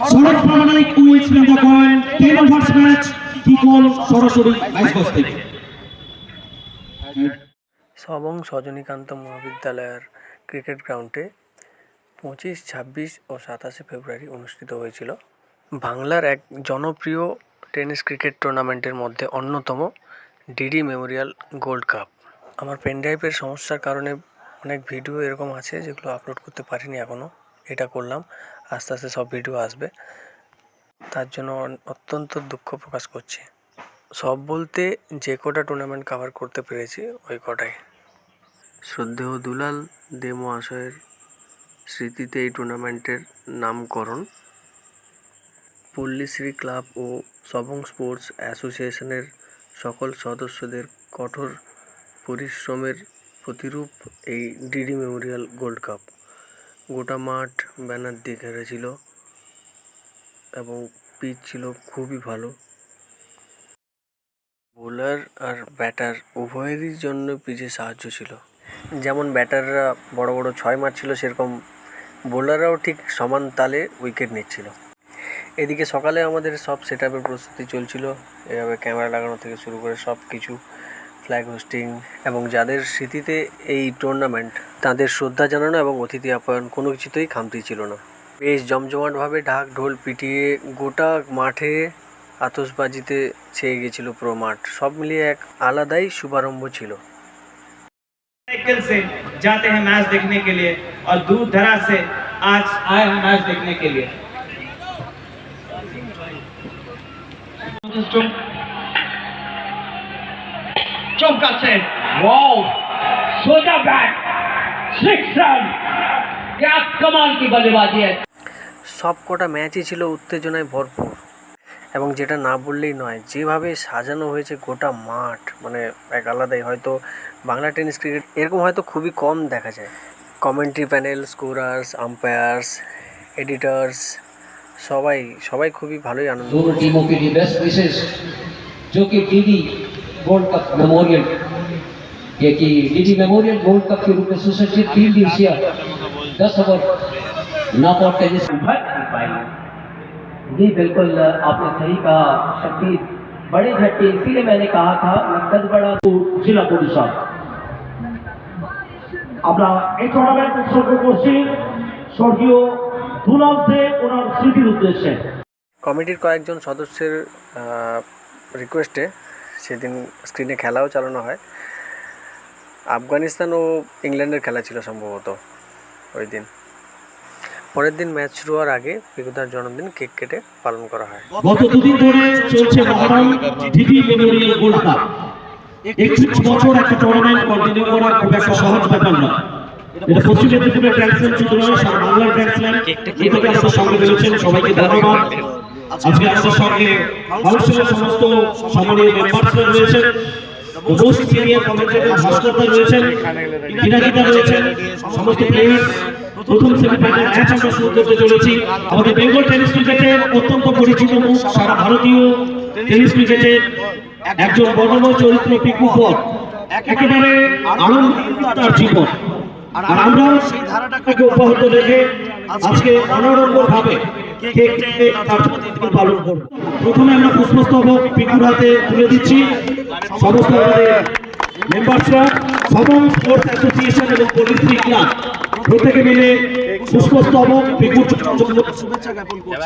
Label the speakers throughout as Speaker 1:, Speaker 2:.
Speaker 1: সড়ক Pramanik wills from the coin 10 overs match কিকল সরাসরি আইসবাস থেকে।
Speaker 2: সবং সজনীকান্ত মহাবিদ্যালয়ের ক্রিকেট গ্রাউন্ডে 25, 26 ও 27 ফেব্রুয়ারি অনুষ্ঠিত হয়েছিল বাংলার এক জনপ্রিয় টেনিস ক্রিকেট টুর্নামেন্টের মধ্যে অন্যতম ডিডি মেমোরিয়াল গোল্ড কাপ। আমার পেনড্রাইভের সমস্যার কারণে অনেক ভিডিও এরকম আছে যেগুলো আপলোড করতে পারিনি এখনও, এটা করলাম, আস্তে আস্তে সব ভিডিও আসবে, তার জন্য অত্যন্ত দুঃখ প্রকাশ করছি। সব বলতে যে কটা টুর্নামেন্ট কভার করতে পেরেছি ওই কটাই। শ্রদ্ধেয় দুলাল দে মহাশয়ের স্মৃতিতে এই টুর্নামেন্টের নামকরণ পল্লীশ্রী ক্লাব ও সবং স্পোর্টস অ্যাসোসিয়েশনের সকল সদস্যদের কঠোর পরিশ্রমের প্রতিরূপ এই ডিডি মেমোরিয়াল গোল্ড কাপ। গোটা মাঠ ব্যানার দিয়ে ঘেরা ছিল এবং পিচ ছিল খুবই ভালো। বোলার আর ব্যাটার উভয়েরই জন্য পিচে সাহায্য ছিল। যেমন ব্যাটাররা বড় বড় 6 মারছিল, সেরকম বোলাররাও ঠিক সমান তালে উইকেট নিচ্ছিল। এদিকে সকালে আমাদের সব সেট আপের প্রস্তুতি চলছিল, এভাবে ক্যামেরা লাগানো থেকে শুরু করে সব কিছু, ফ্ল্যাগ হোস্টিং এবং যাদের স্মৃতিতে এই টুর্নামেন্ট তাদের শ্রদ্ধা জানানো এবং অতিথি আপ্যায়ন কোনো কিছুতেই খামতি ছিল না। বেশ জমজমাটভাবে ঢাক ঢোল পিটিয়ে গোটা মাঠে আতশবাজিতে ছেয়ে গেছিল পুরো মাঠ। সব মিলিয়ে এক আলাদাই শুভারম্ভ ছিল।
Speaker 3: साइकिल से जाते हैं मैच देखने के लिए और दूर दराज से आज आए हैं मैच देखने के लिए। चौका से वाओ, सोजा बैट 6 रन, क्या कमाल की बल्लेबाजी है।
Speaker 2: সব কটা ম্যাচই ছিল উত্তেজনায় ভরপুর এবং যেটা না বললেই নয়, যেভাবে সাজানো হয়েছে গোটা মাঠ, মানে এক আলাদাই। হয়তো বাংলা টেনিস ক্রিকেট এরকম হয়তো খুবই কম দেখা যায়। Commentary panel, scorers, umpires, editors সবাই খুবই ভালোই আনন্দ।
Speaker 4: दोनों टीमों के लिए बेस्ट विशेष जो कि डीडी गोल्ड कप मेमोरियल, ये कि डीडी मेमोरियल गोल्ड कप के रूप में सुसज्जित 3 दिवसीय 10 ओवर नॉकआउट टेनिस।
Speaker 5: जी बिल्कुल, आपने सही कहा शक्ति बड़े झटके, इसीलिए मैंने कहा था मकसद बड़ा
Speaker 1: জেলা পরিষদ আমরা এই টুর্নামেন্ট উৎসর্গ করছি স্বর্গীয় দুলাল দে ওনার স্মৃতির উদ্দেশ্যে।
Speaker 2: কমিটির কয়েকজন সদস্যের রিকোয়েস্টে সেদিন স্ক্রিনে খেলাও চালানো হয়। আফগানিস্তান ও ইংল্যান্ডের খেলা ছিল সম্ভবত ওই দিন। পরের দিন ম্যাচ শুরু হওয়ার আগে পিকুদার জন্মদিন কেক কেটে পালন করা হয়।
Speaker 1: গত দুদিন ধরে চলছে মহারণ ডিডি মেমোরিয়াল গোল্ড কাপ। 31 বছর একটা টুর্নামেন্ট কন্টিনিউ করা খুব একটা সহজ ব্যাপার নয়। এটা পশ্চিম মেদিনীপুরের গ্র্যান্ড স্ল্যাম শুধু নয়, সারা বাংলার গ্র্যান্ড স্ল্যাম। এই থেকে আমাদের সঙ্গে রয়েছেন, সবাইকে ধন্যবাদ। আজকে আমাদের সঙ্গে কাউন্সিলের সমস্ত সম্মানীয় মেম্বারসরা রয়েছেন, মোস্ট সিনিয়র কমেন্টেটর ভাস্করদা রয়েছেন, বিনাজিতা রয়েছেন, সমস্ত প্লেয়ার্স। প্রথম সেমিফাইনাল ম্যাচ আমরা শুরু করতে চলেছি। আমাদের বেঙ্গল টেনিস ক্রিকেটের অত্যন্ত পরিচিত মুখ, সারা ভারতীয় টেনিস ক্রিকেটের একজন বর্ণম চরিত্র পিকু পট, একেবারে আনন্দিত তার জীবন, আর আমরাও সেই ধারাটাকে অব্যাহত রেখে আজকে অনড়ম্বরভাবে কেক কেটে তার জন্মদিন পালন করব। প্রথমে আমরা পুষ্পস্তবক পিকুর হাতে তুলে দিচ্ছি। সমস্ত আমাদের মেম্বারসরা, সবং স্পোর্টস অ্যাসোসিয়েশন এবং পল্লীশ্রী ক্লাব প্রত্যেকে মিলে পুষ্পস্তবক পিকুর শুভেচ্ছা জ্ঞাপন করছে।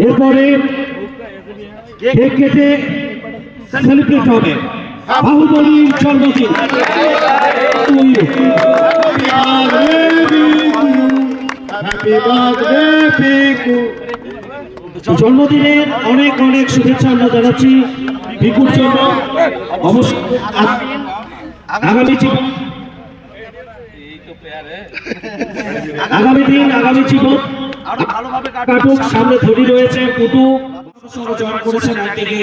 Speaker 1: এরপরে কেক কেটে সেলিব্রেট হবে বাহুবলীর জন্মদিন। জন্মদিনের অনেক অনেক শুভেচ্ছা আমরা জানাচ্ছি পিকুর জন্য। অবশ্যই আগামী জীবন আরো ভালোভাবে কাটুক, সামনে ধরি রয়েছে পুটু জয়েন করেছেন একদিকে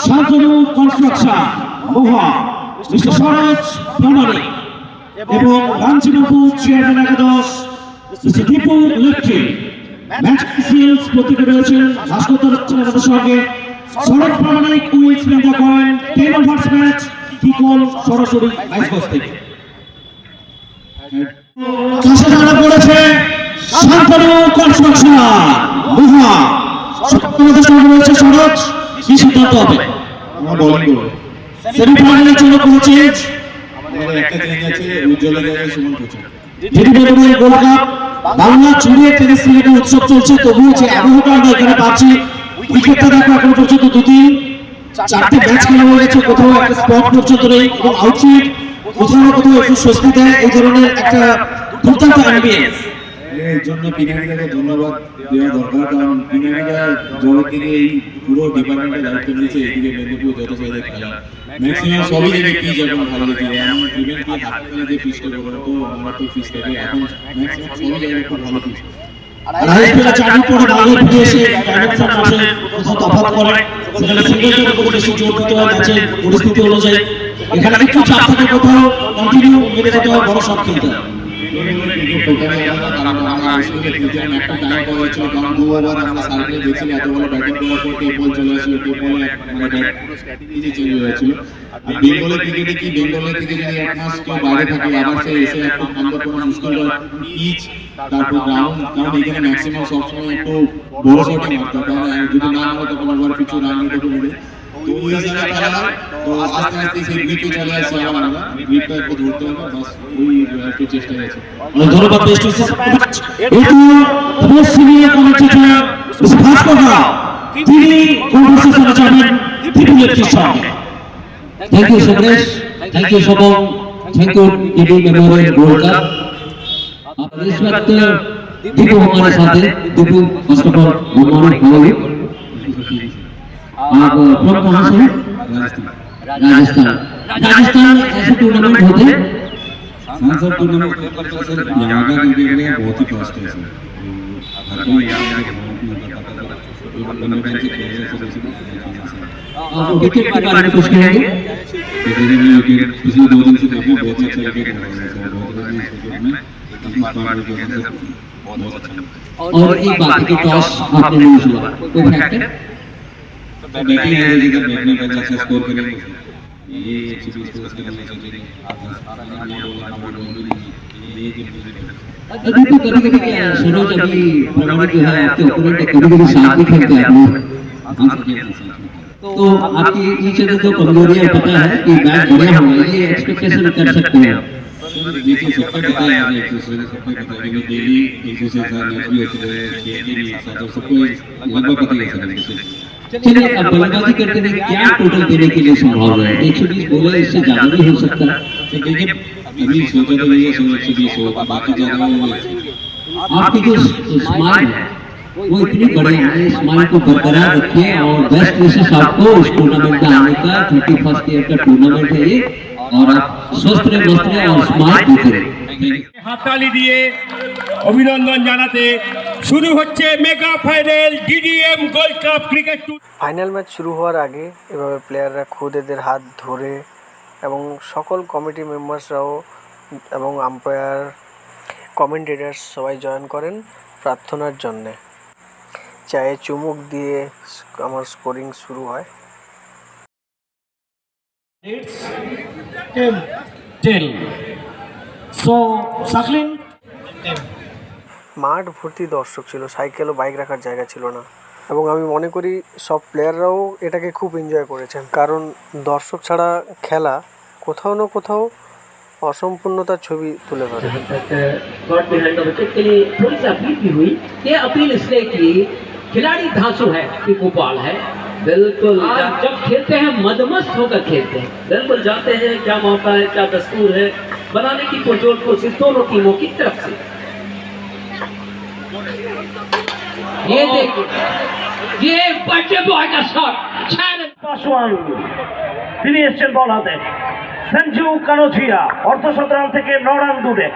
Speaker 1: শান্তনু কনস্ট্রাকশন মোহা, মিস্টার সরোজ প্রামাণিক এবং রামচিবাবু চেয়ারম্যান একাদশ, mister Dipu electric, match officials প্রত্যেকে রয়েছেন, ভাস্কর রয়েছেন আমাদের সঙ্গে। সড়ক Pramanik wills from the coin 10 overs match কিকল সরাসরি আইসবাস থেকে। করেছে শান্তনু কনস্ট্রাকশন। আমাদের সঙ্গে রয়েছে সরোজ, কি সিদ্ধান্ত হবে?
Speaker 6: আমরা বোলিং করব।
Speaker 1: সেমিফাইনালের জন্য কোনো চেঞ্জ?
Speaker 6: আমাদের একটা চেঞ্জ আছে, উজ্জ্বলের জায়গায় সুমন কোচা।
Speaker 1: DD memorial gold cup Bangla জুড়ে টেনিস ক্রিকেটের উৎসব চলছে, তবুও যে আবহটা আমরা এখানে পাচ্ছি, উইকেটটা দেখো এখনো পর্যন্ত 2-3-4টে ম্যাচ খেলা হয়ে গেছে, কোথাও একটা স্পট পর্যন্ত নেই এবং আউটফিল্ড কোথাও না কোথাও একটু স্বস্তি দেয় এই ধরনের একটা দুর্দান্ত অ্যাম্বিয়েন্স।
Speaker 6: এর জন্য পিনাকিদাকে ধন্যবাদ দেওয়া দরকার, কারণ পিনাকিদা জলের দিকে এই পুরো ডিপার্টমেন্টের দায়িত্ব নিয়েছে, এদিকে মেদিনীপুর যত সাইডে খেলা ম্যাক্সিমাম সবই জায়গায় পিচ এখন ভালো হয়েছে, এমন ইভেন্ট কি হাতে যে পিচটা করবো তো আমরা তো পিচ থাকে এখন ম্যাক্সিমাম সবই জায়গায় খুব ভালো পিচ।
Speaker 1: আর আইপিএল 4 দিন পরে বাংলা ফিরে এসে ডাইমেনশন মাসে কোথাও তফাৎ করে, সেখানে সিঙ্গেলটার উপর বেশি জোর দিতে হয় ম্যাচের পরিস্থিতি অনুযায়ী, এখানে একটু চাপ থাকে, কোথাও কন্টিনিউ মেরে যেতে হয়, বড় শট খেলতে হয়।
Speaker 6: আমরা স্কুলে খেলছিলাম, একটা টাইম পাওয়া হয়েছিল, কারণ 2 ওভার আমরা সার্কেলে দেখছিলাম, এত বড় ব্যাটিং করার পর টেপ বল চলে আসলো, টেপ বলে মানে পুরো স্ট্র্যাটেজি চেঞ্জ হয়ে যাচ্ছিল। আর বেঙ্গলের ক্রিকেটে কি, বেঙ্গলের থেকে যদি এক মাস কেউ বাইরে থাকে আবার সে এসে একটু ঠান্ডা করা মুশকিল হয়, পিচ তারপর গ্রাউন্ড, কারণ এখানে ম্যাক্সিমাম সবসময় একটু বড় শটই মারতে হয়, কারণ যদি না মারে তখন আবার কিছু রান নিতে হবে। তো ওই জায়গায় খেলা হয়, তো আস্তে আস্তে সেই গ্রিপে চলে আসছে, আবার আমরা গ্রিপটা একটু ধরতে হবে, বাস ওই একটু চেষ্টা আছে।
Speaker 1: ধন্যবাদ বেস্ট উইশেস। একটু most senior commentator Bhaskar Rao, তিনি কনভারসেশনে যাবেন ত্রিপুলের সঙ্গে।
Speaker 4: Thank you Suresh, thank you Subham, thank you TD memorial gold cup. अब इस वक्त दीपू हमारे साथ है। Dipu first of all good morning, how are you? आप फ्रॉम कहां से हैं? राजस्थान। राजस्थान ऐसे टूर्नामेंट होते हैं?
Speaker 6: हाँ सर, टूर्नामेंट पर सर यहाँ का क्रिकेट बहुत ही फास्ट है सर, हर कोई यहाँ बंदे से खेल रहे हैं सर।
Speaker 4: आप विकेट के बारे में कुछ कहेंगे?
Speaker 6: विकेट पिछले 2 दिन से देखिए बहुत अच्छा विकेट हो रहा है सर, बहुत अच्छा क्रिकेट में बहुत अच्छा।
Speaker 4: और एक बात है कि टॉस आपने लूज हुआ, कोई फैक्टर?
Speaker 6: बैटिंग है, लेकिन बैटिंग में अच्छा स्कोर करेंगे ये अच्छी स्कोर करने चाहिए।
Speaker 4: अभी तो कभी-कभी क्या है, सरोज अभी प्रणव जो है आपके ओपोनेंट है, कभी-कभी साथ भी खेलते हैं आप लोग, तो आपकी ईच अदर जो कमजोरियां पता है कि बैट बढ़िया होगा, ये एक्सपेक्टेशन कर सकते हैं।
Speaker 6: देखिए सबको पता है, एक दूसरे को सबको पता है कि डेली एक दूसरे के साथ मैच भी होते हैं, खेलते भी एक साथ, और सबको लगभग पता ही है सर।
Speaker 4: चलिए अब बल्लेबाजी करते हुए क्या टोटल देने के लिए संभव है? 120 बोले, इससे ज्यादा भी हो सकता है।
Speaker 6: तो देखिए अभी सोचा तो ये 120 होगा, बाकी ज्यादा होगा।
Speaker 4: आपकी जो स्माइल है वो इतनी बढ़िया है, स्माइल को बरकरार रखिए और बेस्ट विशेष आपको इस टूर्नामेंट में आने का। 31st ईयर का टूर्नामेंट है ये, और आप स्वस्थ रहे, मस्त रहे और स्मार्ट दिखे रहे।
Speaker 7: হাততালি দিয়ে অভিনন্দন জানাতে শুরু হচ্ছে mega final DDM gold cup cricket tournament.
Speaker 2: Final match শুরু হওয়ার আগে এভাবে প্লেয়াররা খুদ এদের হাত ধরে এবং সকল কমিটি মেম্বার্সরাও এবং আম্পায়ার, কমেন্টেটার্স সবাই জয়েন করেন প্রার্থনার জন্যে। চায়ে চুমুক দিয়ে আমার স্কোরিং শুরু হয়।
Speaker 1: It's 10. So, Sakhlin.
Speaker 2: মাঠ ভর্তি দর্শক ছিল, সাইকেল ও বাইক রাখার জায়গা ছিল না, এবং আমি মনে করি সব প্লেয়াররাও এটাকে খুব এনজয় করেছেন, কারণ দর্শক ছাড়া খেলা কোথাও না কোথাও অসম্পূর্ণতার ছবি তুলে ধরে।
Speaker 5: गॉड बिहाइंड द विकेट के लिए थोड़ी सी अपील भी हुई। ये अपील इसलिए की खिलाड़ी धांसू है कि गोपाल है, बिल्कुल जब खेलते हैं मदमस्त होकर खेलते हैं, बिल्कुल जानते हैं क्या मौका है, क्या दस्तूर है, बनाने की पुरजोर कोशिश दोनों टीमों की तरफ से। ये देखिए, ये बच्चे बॉय का शॉट,
Speaker 1: পাসওয়ান তিনি এসছেন বল হাতে। সঞ্জু কানোজিয়া অর্ধশতরান থেকে 9 রান দূরে।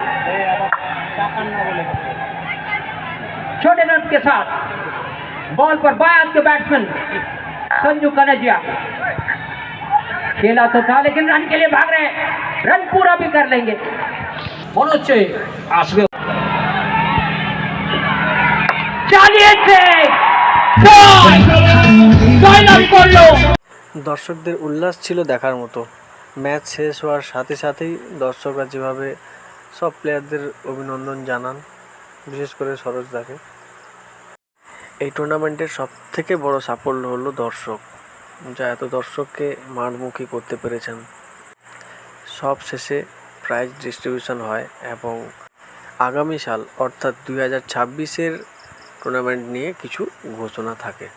Speaker 5: छोटे रन के साथ बॉल पर बायात के बैट्समैन संजू कनजिया खेला तो था, लेकिन रन के लिए भाग रहे हैं, रन पूरा भी कर लेंगे। मनोज आसवे
Speaker 2: দর্শকদের উল্লাস ছিল দেখার মতো। ম্যাচ শেষ হওয়ার সাথে সাথেই দর্শকরা যেভাবে সব প্লেয়ারদের অভিনন্দন জানান, বিশেষ করে সরোজদাকে। এই টুর্নামেন্টের সবথেকে বড় সাফল্য হলো দর্শক, যা এত দর্শককে মাঠমুখী করতে পেরেছেন। সব শেষে প্রাইজ ডিস্ট্রিবিউশন হয় এবং আগামী সাল অর্থাৎ 2026-এর টুর্নামেন্ট নিয়ে কিছু ঘোষণা থাকে।